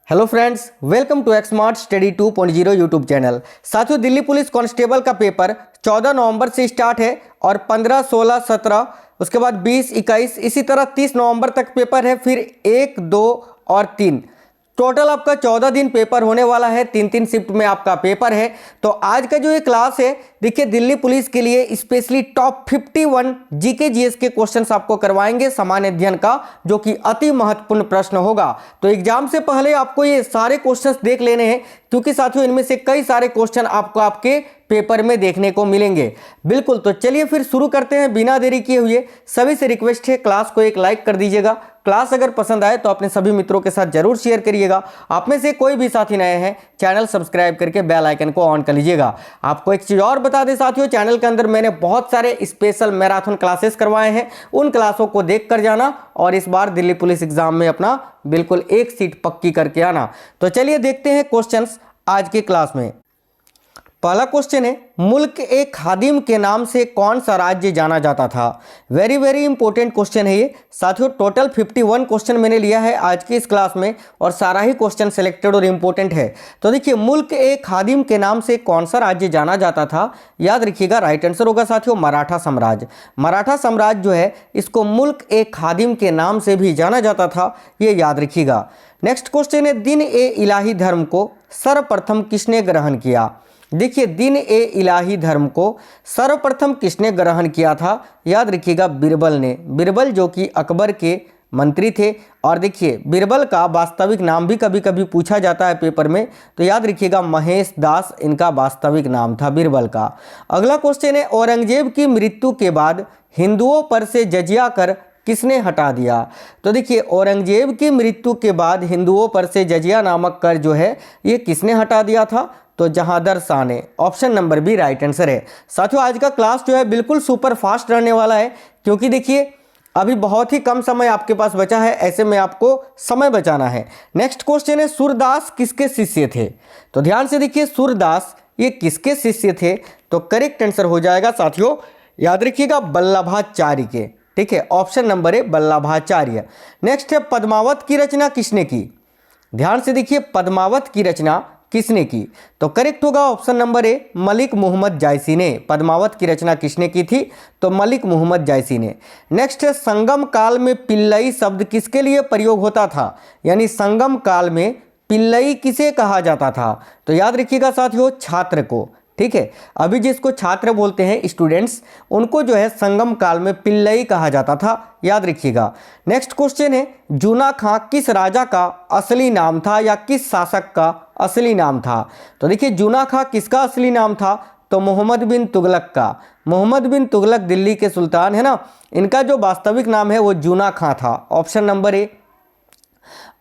Hello friends, welcome to Xmart study 2.0 YouTube channel. साथियों, Delhi police constable का paper 14 नवंबर से स्टार्ट है और 15, 16, 17 उसके बाद 20, 21 इसी तरह 30 नवंबर तक पेपर है। फिर 1, 2 और 3 टोटल आपका 14 दिन पेपर होने वाला है। 3 शिफ्ट में आपका पेपर है। तो आज का जो ये क्लास है, देखिए दिल्ली पुलिस के लिए स्पेशली टॉप 51 जीके जीएस के क्वेश्चंस आपको करवाएंगे सामान्य अध्ययन का, जो कि अति महत्वपूर्ण प्रश्न होगा। तो एग्जाम से पहले आपको ये सारे क्वेश्चंस देख लेने हैं, क्योंकि साथियों इनमें से कई सारे क्वेश्चन आपको आपके पेपर में देखने को मिलेंगे। बिल्कुल, तो चलिए फिर शुरू करते हैं बिना देरी किए हुए। सभी से रिक्वेस्ट है, क्लास को एक लाइक कर दीजिएगा। क्लास अगर पसंद आए तो अपने सभी मित्रों के साथ जरूर शेयर करिएगा। आप में से कोई भी साथी नए हैं, चैनल सब्सक्राइब करके बेल आइकन को ऑन कर लीजिएगा। आपको एक चीज और बता दें साथियों, चैनल के अंदर मैंने बहुत सारे स्पेशल मैराथन क्लासेस करवाए हैं। उन क्लासों को देख कर जाना और इस बार दिल्ली पुलिस एग्जाम में अपना बिल्कुल एक सीट पक्की करके आना। तो चलिए देखते हैं क्वेश्चंस आज के क्लास में। पहला क्वेश्चन है, मुल्क ए खादिम के नाम से कौन सा राज्य जाना जाता था। वेरी वेरी इंपॉर्टेंट क्वेश्चन है ये साथियों। टोटल 51 क्वेश्चन मैंने लिया है आज की इस क्लास में और सारा ही क्वेश्चन सिलेक्टेड और इंपॉर्टेंट है। तो देखिए, मुल्क ए खादिम के नाम से कौन सा राज्य जाना जाता था, याद रखिएगा। राइट आंसर होगा साथियों मराठा साम्राज्य। मराठा साम्राज्य जो है, इसको मुल्क ए खादिम के नाम से भी जाना जाता था, ये याद रखिएगा। नेक्स्ट क्वेश्चन है, दिन ए इलाही धर्म को सर्वप्रथम किसने ग्रहण किया। देखिए, दिन ए इलाही धर्म को सर्वप्रथम किसने ग्रहण किया था, याद रखिएगा बीरबल ने। बीरबल जो कि अकबर के मंत्री थे। और देखिए, बीरबल का वास्तविक नाम भी कभी कभी पूछा जाता है पेपर में, तो याद रखिएगा महेश दास इनका वास्तविक नाम था बीरबल का। अगला क्वेश्चन है, औरंगजेब की मृत्यु के बाद हिंदुओं पर से जजिया कर किसने हटा दिया। तो देखिए, औरंगजेब की मृत्यु के बाद हिंदुओं पर से जजिया नामक कर जो है, ये किसने हटा दिया था, तो जहांदर शाह ने। Option number B right answer है। साथियों, आज का क्लास जो है बिल्कुल सुपर फास्ट रहने वाला है, क्योंकि देखिए अभी बहुत ही कम समय आपके पास बचा है, ऐसे में आपको समय बचाना है। नेक्स्ट क्वेश्चन है, सूरदास किसके शिष्य थे। तो ध्यान से देखिए, सूरदास ये किसके शिष्य थे, तो करेक्ट आंसर हो जाएगा साथियों, याद रखिएगा वल्लभाचार्य के। ठीक है, ऑप्शन नंबर है वल्लभाचार्य। नेक्स्ट है, पद्मावत की रचना किसने की। ध्यान से देखिए, पद्मावत की रचना किसने की, तो करेक्ट होगा option number A Malik Muhammad Jayasi ने। पद्मावत की रचना किसने की थी, तो मलिक मोहम्मद जायसी ने। नेक्स्ट है, संगम काल में पिल्लई शब्द किसके लिए प्रयोग होता था, यानी संगम काल में पिल्लई किसे कहा जाता था, तो याद रखिएगा साथियों छात्र को। ठीक है, अभी जिसको छात्र बोलते हैं स्टूडेंट्स, उनको जो है संगम काल में पिल्लई कहा जाता था, याद रखिएगा। नेक्स्ट क्वेश्चन है, जूना खां किस राजा का असली नाम था या किस शासक का असली नाम था। तो देखिए, जूना खां किसका असली नाम था, तो मोहम्मद बिन तुगलक का। मोहम्मद बिन तुगलक दिल्ली के सुल्तान है ना, इनका जो वास्तविक नाम है वो जूना खां था। ऑप्शन नंबर ए।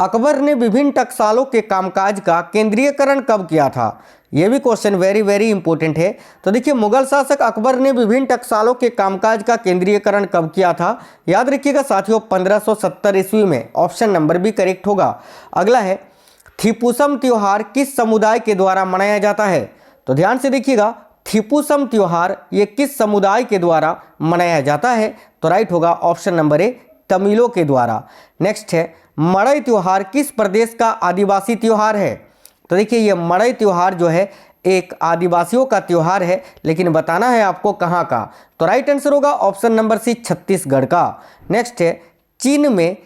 अकबर ने विभिन्न टकसालों के कामकाज का केंद्रीयकरण कब किया था, यह भी क्वेश्चन वेरी वेरी इंपॉर्टेंट है। तो देखिए, मुगल शासक अकबर ने विभिन्न टकसालों के कामकाज का केंद्रीयकरण कब किया था, याद रखिएगा साथियों 1570 ईस्वी में। ऑप्शन नंबर भी करेक्ट होगा। अगला है, थीपुसम त्योहार किस समुदाय के द्वारा मनाया जाता है। तो ध्यान से देखिएगा, थीपुसम त्योहार ये किस समुदाय के द्वारा मनाया जाता है, तो राइट होगा ऑप्शन नंबर ए तमिलों के द्वारा। नेक्स्ट है, मड़ई त्योहार किस प्रदेश का आदिवासी त्योहार है। तो देखिए, ये मड़ई त्योहार जो है एक आदिवासियों का त्योहार है, लेकिन बताना है आपको कहाँ का, तो राइट आंसर होगा ऑप्शन नंबर सी छत्तीसगढ़ का। नेक्स्ट है, चीन में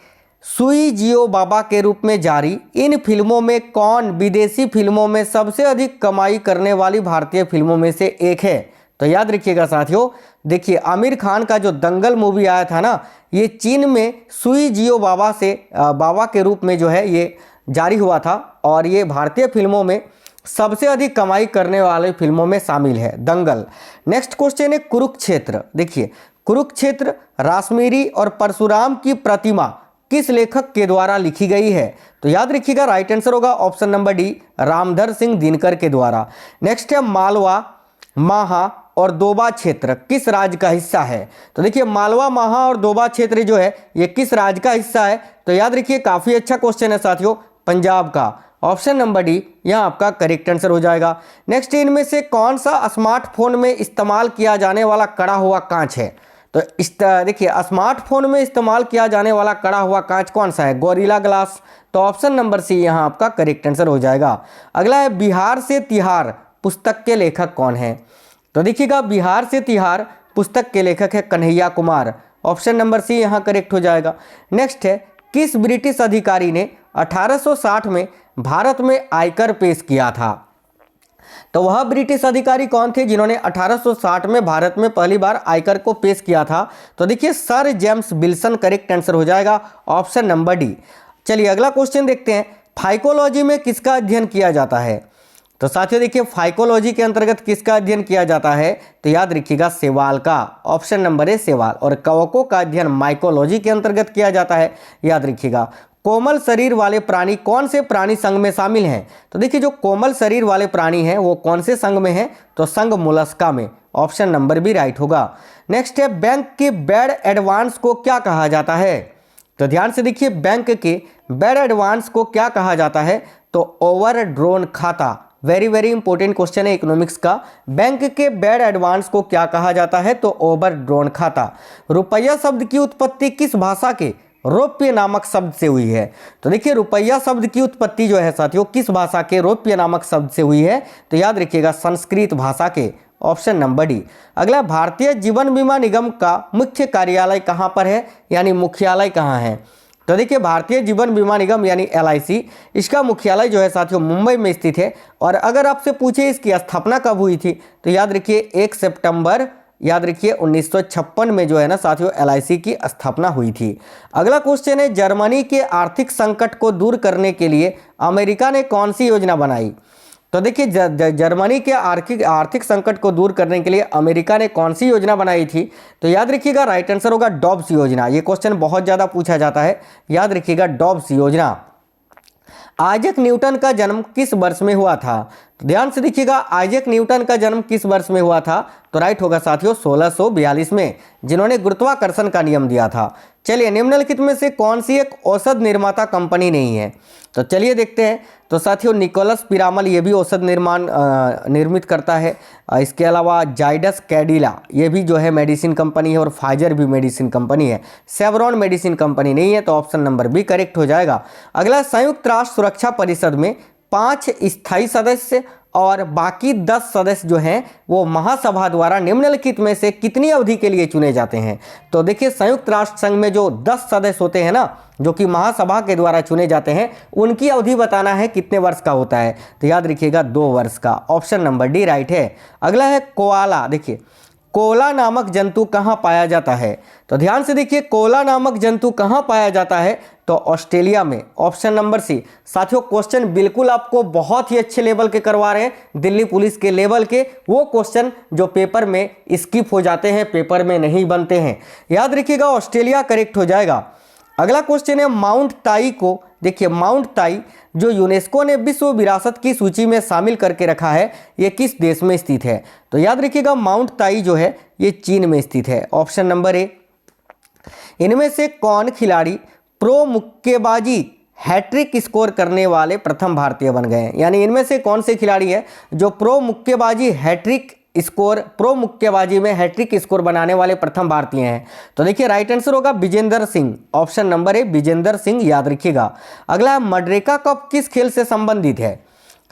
सुई जियो बाबा के रूप में जारी इन फिल्मों में कौन विदेशी फिल्मों में सबसे अधिक कमाई करने वाली भारतीय फिल्मों में से एक है। तो याद रखिएगा साथियों, देखिए आमिर खान का जो दंगल मूवी आया था ना, ये चीन में सुई जियो बाबा से बाबा के रूप में जो है ये जारी हुआ था, और ये भारतीय फिल्मों में सबसे अधिक कमाई करने वाले फिल्मों में शामिल है दंगल। नेक्स्ट क्वेश्चन है, कुरुक्षेत्र। देखिए, कुरुक्षेत्र रासमेरी और परशुराम की प्रतिमा किस लेखक के द्वारा लिखी गई है, तो याद रखिएगा राइट आंसर होगा option number D Ramdhar Singh Dinkar के द्वारा। नेक्स्ट है, मालवा माहा और दोबा क्षेत्र किस राज्य का हिस्सा है। तो देखिए, मालवा माहा और दोबा क्षेत्र जो है ये किस राज्य का हिस्सा है, तो याद रखिए काफी अच्छा क्वेश्चन है साथियों, पंजाब का। ऑप्शन नंबर डी यहाँ आपका करेक्ट आंसर हो जाएगा। नेक्स्ट, इनमें से कौन सा स्मार्टफोन में इस्तेमाल किया जाने वाला कड़ा हुआ कांच है। तो देखिए स्मार्टफोन में इस्तेमाल किया जाने वाला कड़ा हुआ कांच कौन सा है? Gorilla glass. तो ऑप्शन नंबर सी यहाँ आपका करेक्ट आंसर हो जाएगा। अगला है बिहार से तिहार पुस्तक के लेखक कौन है? तो देखिएगा बिहार से तिहार पुस्तक के लेखक है Kanhaiya Kumar. Option number C यहाँ करेक्ट हो जाएगा। नेक्स्ट है किस ब्रिटिश अधिकारी ने 1860 में भारत में आयकर पेश किया था? तो वह ब्रिटिश अधिकारी कौन थे जिन्होंने 1860 में भारत में पहली बार आयकर को पेश किया था? तो देखिए sir James Wilson correct answer हो जाएगा। Option number D. चलिए अगला क्वेश्चन देखते हैं। फाइकोलॉजी में किसका अध्ययन किया जाता है? तो साथियों देखिए फाइकोलॉजी के अंतर्गत किसका अध्ययन किया जाता है? तो याद रखिएगा सेवाल का। ऑप्शन नंबर ए सेवाल। और कवकों का अध्ययन माइकोलॉजी के अंतर्गत किया जाता है, याद रखिएगा। कोमल शरीर वाले प्राणी कौन से प्राणी संघ में शामिल हैं? तो देखिए जो कोमल शरीर वाले प्राणी हैं वो कौन से संघ में हैं? तो संघ मोलस्का में। ऑप्शन नंबर बी राइट होगा। नेक्स्ट है बैंक के बैड एडवांस को क्या कहा जाता है? तो ध्यान से देखिए बैंक के बैड एडवांस को क्या कहा जाता है? तो ओवरड्रोन खाता। वेरी वेरी इंपॉर्टेंट क्वेश्चन है इकोनॉमिक्स का। बैंक के बैड एडवांस को क्या कहा जाता है? तो ओवरड्रोन खाता। रुपया शब्द की उत्पत्ति किस भाषा के रौप्य नामक शब्द से हुई है? तो देखिए रुपया शब्द की उत्पत्ति जो है साथियों किस भाषा के रौप्य नामक शब्द से हुई है? तो याद रखिएगा संस्कृत भाषा के। Option number D. अगला भारतीय जीवन बीमा निगम का मुख्य कार्यालय कहाँ पर है, यानी मुख्यालय कहाँ है? तो देखिए भारतीय जीवन बीमा निगम यानी LIC इसका मुख्यालय जो है साथियों मुंबई में स्थित है। और अगर आपसे पूछे इसकी स्थापना कब हुई थी तो याद रखिए 1 सितंबर याद रखिए 1956 में जो है ना साथियों LIC की स्थापना हुई थी। अगला क्वेश्चन है जर्मनी के आर्थिक संकट को दूर करने के लिए अमेरिका ने कौन सी योजना बनाई? तो देखिए जर्मनी के आर्थिक संकट को दूर करने के लिए अमेरिका ने कौन सी योजना बनाई थी? तो याद रखिएगा राइट आंसर होगा डॉब्स योजना। ये क्वेश्चन बहुत ज़्यादा पूछा जाता है, याद रखिएगा डॉब्स योजना। आइजैक न्यूटन का जन्म किस वर्ष में हुआ था? तो ध्यान से देखिएगा आइजैक न्यूटन का जन्म किस वर्ष में हुआ था? तो राइट होगा साथियों 1642 में, जिन्होंने गुरुत्वाकर्षण का नियम दिया था। चलिए निम्नलिखित में से कौन सी एक औषध निर्माता कंपनी नहीं है? तो चलिए देखते हैं। तो साथियों निकोलस पिरामल ये भी औषध निर्मित करता है। इसके अलावा जाइडस कैडिला ये भी जो है मेडिसिन कंपनी है, और फाइजर भी मेडिसिन कंपनी है। सेवरॉन मेडिसिन कंपनी नहीं है। तो ऑप्शन नंबर बी करेक्ट हो जाएगा। अगला संयुक्त राष्ट्र सुरक्षा परिषद में 5 स्थायी सदस्य और बाकी 10 सदस्य जो हैं वो महासभा द्वारा निम्नलिखित में से कितनी अवधि के लिए चुने जाते हैं? तो देखिए संयुक्त राष्ट्र संघ में जो 10 सदस्य होते हैं ना जो कि महासभा के द्वारा चुने जाते हैं उनकी अवधि बताना है कितने वर्ष का होता है? तो याद रखिएगा 2 वर्ष का। ऑप्शन नंबर डी राइट है। अगला है कोआला। देखिए कोला नामक जंतु कहाँ पाया जाता है? तो ध्यान से देखिए कोला नामक जंतु कहाँ पाया जाता है? तो ऑस्ट्रेलिया में। Option number C. साथियों क्वेश्चन बिल्कुल आपको बहुत ही अच्छे लेवल के करवा रहे हैं, दिल्ली पुलिस के लेवल के, वो क्वेश्चन जो पेपर में स्किप हो जाते हैं, पेपर में नहीं बनते हैं। याद रखिएगा ऑस्ट्रेलिया करेक्ट हो जाएगा। अगला क्वेश्चन है माउंट ताई को, देखिए माउंट ताई जो यूनेस्को ने विश्व विरासत की सूची में शामिल करके रखा है ये किस देश में स्थित है? तो याद रखिएगा माउंट ताई जो है ये चीन में स्थित है। ऑप्शन नंबर ए। इनमें से कौन खिलाड़ी प्रो मुक्केबाजी हैट्रिक स्कोर करने वाले प्रथम भारतीय बन गए हैं? यानी इनमें से कौन से खिलाड़ी हैं जो प्रो मुक्केबाजी में हैट्रिक स्कोर बनाने वाले प्रथम भारतीय हैं? तो देखिए राइट आंसर होगा विजेंदर सिंह। ऑप्शन नंबर ए विजेंदर सिंह, याद रखिएगा। अगला मड्रेका कप किस खेल से संबंधित है?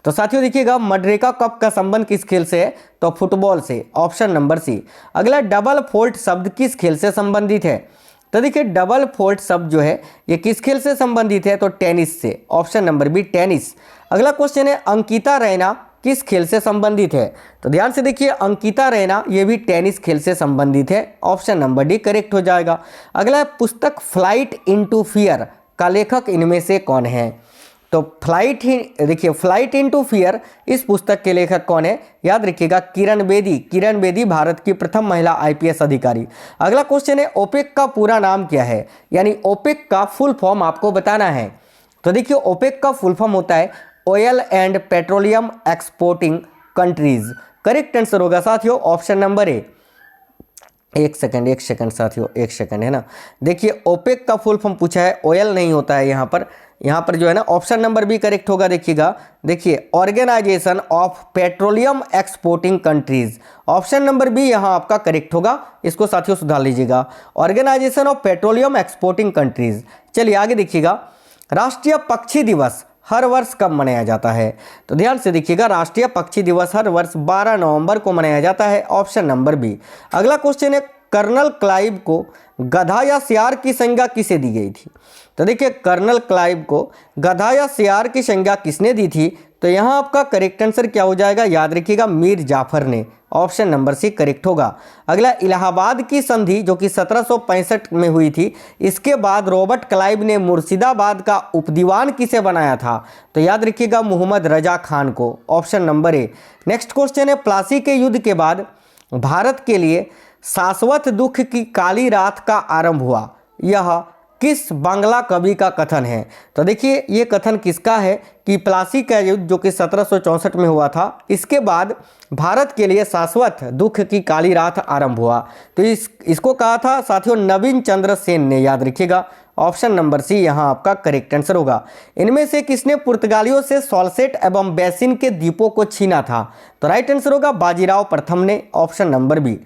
तो साथियों देखिएगा मड्रेका कप का संबंध किस खेल से है? तो फुटबॉल से। Option number C. अगला डबल फोल्ट शब्द किस खेल से संबंधित है? तो देखिए डबल फोल्ट शब्द जो है ये किस खेल से संबंधित है? तो टेनिस से। Option number B tennis. अगला क्वेश्चन है अंकिता रैना किस खेल से संबंधित है? तो ध्यान से देखिए अंकिता रैना ये भी टेनिस खेल से संबंधित है। ऑप्शन नंबर डी करेक्ट हो जाएगा। अगला है पुस्तक फ्लाइट इनटू फियर का लेखक इनमें से कौन है? तो फ्लाइट इनटू फियर इस पुस्तक के लेखक कौन है? याद रखिएगा किरण बेदी। किरण बेदी भारत की प्रथम महिला IPS अधिकारी। अगला क्वेश्चन है ओपेक का पूरा नाम क्या है? यानी ओपेक का फुल फॉर्म आपको बताना है। तो देखिए ओपेक का फुल फॉर्म होता है oil and petroleum exporting countries. Correct answer होगा साथियों ऑप्शन नंबर ए। एक सेकंड साथियों, एक सेकंड है ना। देखिए ओपेक का फुल फॉर्म पूछा है, ऑयल नहीं होता है यहाँ पर। यहाँ पर जो है ना ऑप्शन नंबर बी करेक्ट होगा। देखिएगा, देखिए organization of petroleum exporting countries, option number B यहाँ आपका करेक्ट होगा। इसको साथियों सुधार लीजिएगा, organization of petroleum exporting countries. चलिए आगे देखिएगा, राष्ट्रीय पक्षी दिवस हर वर्ष कब मनाया जाता है? तो ध्यान से देखिएगा, राष्ट्रीय पक्षी दिवस हर वर्ष 12 नवंबर को मनाया जाता है, ऑप्शन नंबर बी। अगला क्वेश्चन है, कर्नल क्लाइव को गधा या सियार की संज्ञा किसे दी गई थी? तो देखिए कर्नल क्लाइव को गधा या सियार की संज्ञा किसने दी थी? तो यहाँ आपका करेक्ट आंसर क्या हो जाएगा? याद रखिएगा, मीर जाफर ने, ऑप्शन नंबर सी करेक्ट होगा। अगला, इलाहाबाद की संधि जो कि 1765 में हुई थी, इसके बाद रॉबर्ट क्लाइव ने मुर्शिदाबाद का उपदीवान किसे बनाया था? तो याद रखिएगा, मोहम्मद रजा खान को, ऑप्शन नंबर ए। नेक्स्ट क्वेश्चन है, प्लासी के युद्ध के बाद भारत के लिए शाश्वत दुख की काली रात का आरंभ हुआ, यह किस बांग्ला कवि का कथन है? तो देखिए ये कथन किसका है कि प्लासी का युद्ध जो कि 1764 में हुआ था, इसके बाद भारत के लिए शाश्वत दुख की काली रात आरंभ हुआ। तो इसको कहा था साथियों नवीन चंद्र सेन ने, याद रखिएगा, ऑप्शन नंबर सी यहाँ आपका करेक्ट आंसर होगा। इनमें से किसने पुर्तगालियों से सॉल्सेट एवं बैसिन के द्वीपों को छीना था? तो राइट आंसर होगा बाजीराव प्रथम ने, ऑप्शन नंबर बी।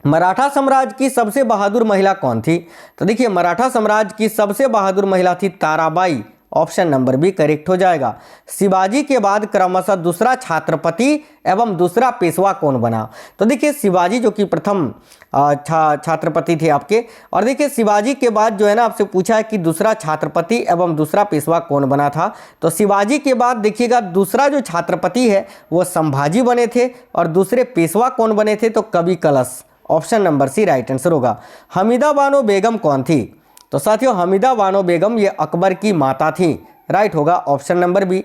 मराठा साम्राज्य की सबसे बहादुर महिला कौन थी? तो देखिए मराठा साम्राज्य की सबसे बहादुर महिला थी Tarabai, option number B correct हो जाएगा। शिवाजी के बाद क्रमशः दूसरा छत्रपति एवं दूसरा पेशवा कौन बना? तो देखिए शिवाजी जो कि प्रथम छत्रपति थे आपके, और देखिए शिवाजी के बाद जो है ना आपसे पूछा है कि दूसरा छत्रपति एवं दूसरा पेशवा कौन बना था? तो शिवाजी के बाद देखिएगा दूसरा जो छत्रपति है वो संभाजी बने थे, और दूसरे पेशवा कौन बने थे? तो Kavi Kalash, option number C right answer होगा। हमीदा बानो बेगम कौन थी? तो साथियों हमीदा बानो बेगम ये अकबर की माता थी, राइट होगा, ऑप्शन नंबर बी।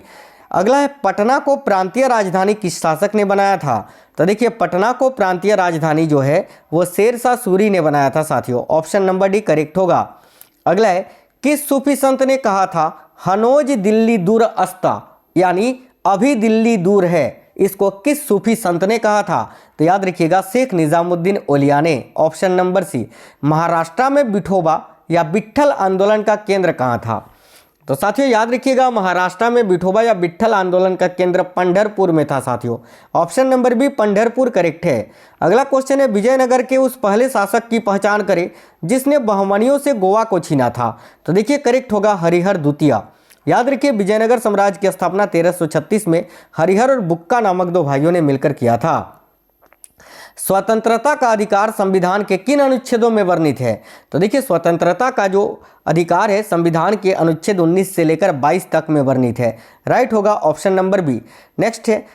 अगला है, पटना को प्रांतीय राजधानी किस शासक ने बनाया था? तो देखिए पटना को प्रांतीय राजधानी जो है वो शेरशाह सूरी ने बनाया था साथियों, ऑप्शन नंबर डी करेक्ट होगा। अगला है, किस सूफी संत ने कहा था हनोज दिल्ली दूर अस्ता, यानी अभी दिल्ली दूर है, इसको किस सूफी संत ने कहा था? तो याद रखिएगा शेख निजामुद्दीन औलिया ने, ऑप्शन नंबर सी। महाराष्ट्र में विठोबा या विट्ठल आंदोलन का केंद्र कहाँ था? तो साथियों याद रखिएगा महाराष्ट्र में विठोबा या विट्ठल आंदोलन का केंद्र पंढरपुर में था साथियों, option number B Pandharpur correct है। अगला क्वेश्चन है, विजयनगर के उस पहले शासक की पहचान करें जिसने बहमनियों से गोवा को छीना था? तो देखिए करेक्ट होगा हरिहर द्वितीय। याद रखिए विजयनगर साम्राज्य की स्थापना 1336 में हरिहर और बुक्का नामक दो भाइयों ने मिलकर किया था। स्वतंत्रता का अधिकार संविधान के किन अनुच्छेदों में वर्णित है? तो देखिए स्वतंत्रता का जो अधिकार है संविधान के अनुच्छेद 19 से लेकर 22 तक में वर्णित है, राइट होगा, ऑप्शन नंबर बी। नेक्स्ट है,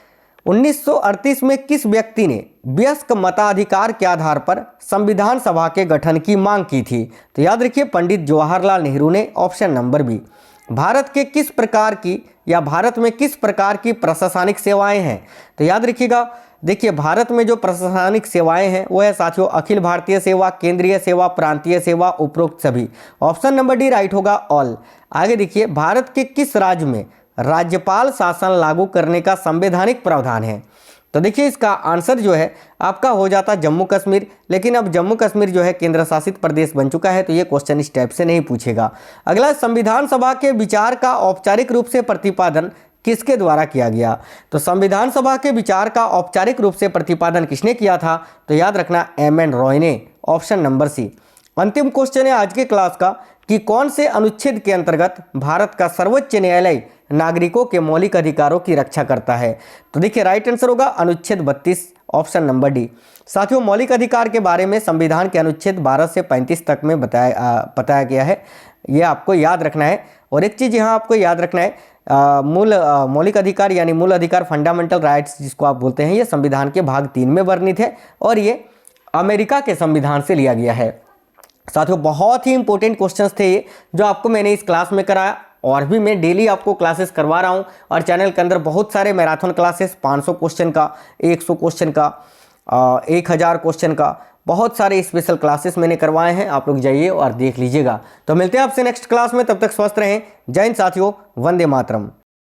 1938 में किस व्यक्ति ने वयस्क मताधिकार के आधार पर संविधान सभा के गठन की मांग की थी? तो याद रखिए पंडित जवाहरलाल नेहरू ने, ऑप्शन नंबर बी। भारत के किस प्रकार की या भारत में किस प्रकार की प्रशासनिक सेवाएं हैं? तो याद रखिएगा देखिए भारत में जो प्रशासनिक सेवाएं हैं वो है साथियों अखिल भारतीय सेवा, केंद्रीय सेवा, प्रांतीय सेवा, उपरोक्त सभी, ऑप्शन नंबर डी राइट होगा ऑल। आगे देखिए, भारत के किस राज्य में राज्यपाल शासन लागू करने का संवैधानिक प्रावधान है? तो देखिए इसका आंसर जो है आपका हो जाता जम्मू कश्मीर, लेकिन अब जम्मू कश्मीर जो है केंद्र शासित प्रदेश बन चुका है, तो ये क्वेश्चन इस टाइप से नहीं पूछेगा। अगला, संविधान सभा के विचार का औपचारिक रूप से प्रतिपादन किसके द्वारा किया गया? तो संविधान सभा के विचार का औपचारिक रूप से प्रतिपादन किसने किया था? तो याद रखना एम.एन. रॉय ने, ऑप्शन नंबर सी। अंतिम क्वेश्चन है आज के क्लास का कि कौन से अनुच्छेद के अंतर्गत भारत का सर्वोच्च न्यायालय नागरिकों के मौलिक अधिकारों की रक्षा करता है? तो देखिए राइट आंसर होगा अनुच्छेद 32, ऑप्शन नंबर डी। साथियों मौलिक अधिकार के बारे में संविधान के अनुच्छेद 12 से 35 तक में बताया गया है, ये आपको याद रखना है। और एक चीज़ यहाँ आपको याद रखना है, मौलिक अधिकार यानी मूल अधिकार फंडामेंटल राइट्स जिसको आप बोलते हैं, ये संविधान के भाग 3 में वर्णित है और ये अमेरिका के संविधान से लिया गया है। साथियों बहुत ही इंपॉर्टेंट क्वेश्चंस थे ये जो आपको मैंने इस क्लास में कराया, और भी मैं डेली आपको क्लासेस करवा रहा हूँ। और चैनल के अंदर बहुत सारे मैराथन क्लासेस 500 क्वेश्चन का, 100 क्वेश्चन का, 1000 क्वेश्चन का, बहुत सारे स्पेशल क्लासेस मैंने करवाए हैं, आप लोग जाइए और देख लीजिएगा। तो मिलते हैं आपसे नेक्स्ट क्लास में, तब तक स्वस्थ रहें। जय हिंद साथियों, वंदे मातरम।